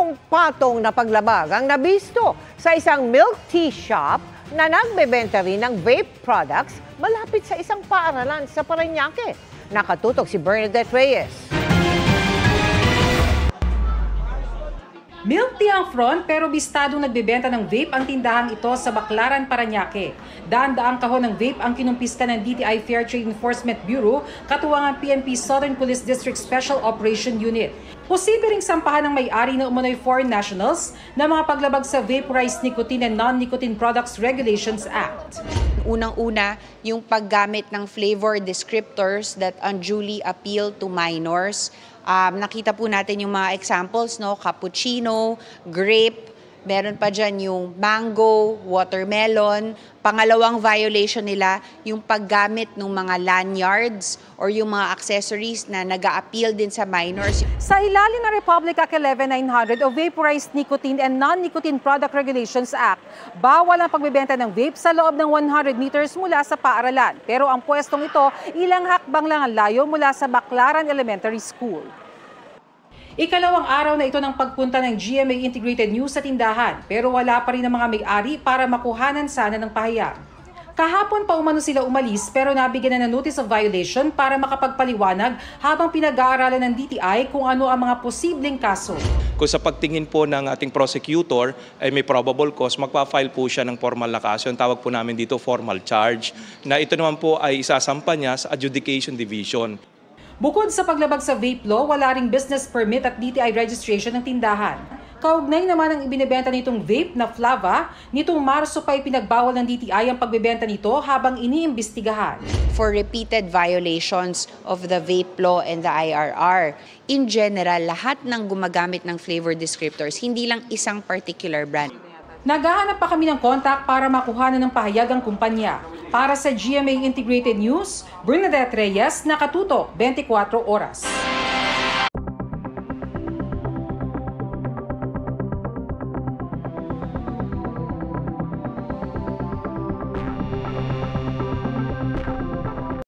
Tatlong patong na paglabag ang nabisto sa isang milk tea shop na nagbebenta rin ng vape products malapit sa isang paaralan sa Parañaque. Nakatutok si Bernadette Reyes. Milk tea ang front pero bistadong nagbebenta ng vape ang tindahang ito sa Baclaran, Parañaque. Daan-daang kahon ng vape ang kinumpiska ng DTI Fair Trade Enforcement Bureau katuwang ang PNP Southern Police District Special Operation Unit. Posible ring sampahan ng may-ari na umunoy foreign nationals na mga paglabag sa Vaporized Nicotine and Non-Nicotine Products Regulations Act. Unang-una, yung paggamit ng flavor descriptors that unduly appeal to minors. Nakita po natin yung mga examples, no? Cappuccino, grape, meron pa dyan yung mango, watermelon. Pangalawang violation nila, yung paggamit ng mga lanyards or yung mga accessories na nag-a-appeal din sa minors. Sa ilalim ng Republic Act 11900 o Vaporized Nicotine and Non-Nicotine Product Regulations Act, bawal ang pagbebenta ng vape sa loob ng 100 meters mula sa paaralan. Pero ang pwestong ito, ilang hakbang lang ang layo mula sa Baclaran Elementary School. Ikalawang araw na ito ng pagpunta ng GMA Integrated News sa tindahan, pero wala pa rin ang mga may-ari para makuhanan sana ng pahayag. Kahapon pa umano sila umalis pero nabigyan na ng notice of violation para makapagpaliwanag habang pinag-aaralan ng DTI kung ano ang mga posibleng kaso. Kung sa pagtingin po ng ating prosecutor ay may probable cause, magpa-file po siya ng formal na kaso. Ang tawag po namin dito formal charge, na ito naman po ay isasampa niya sa Adjudication Division. Bukod sa paglabag sa vape law, wala ring business permit at DTI registration ng tindahan. Kaugnay naman ang ibinebenta nitong vape na Flava, nitong Marso pa ipinagbawal ng DTI ang pagbebenta nito habang iniimbestigahan. For repeated violations of the vape law and the IRR, in general, lahat ng gumagamit ng flavor descriptors, hindi lang isang particular brand. Naghahanap pa kami ng kontak para makuhanan ng pahayag ang kumpanya. Para sa GMA Integrated News, Bernadette Reyes, nakatutok 24 oras.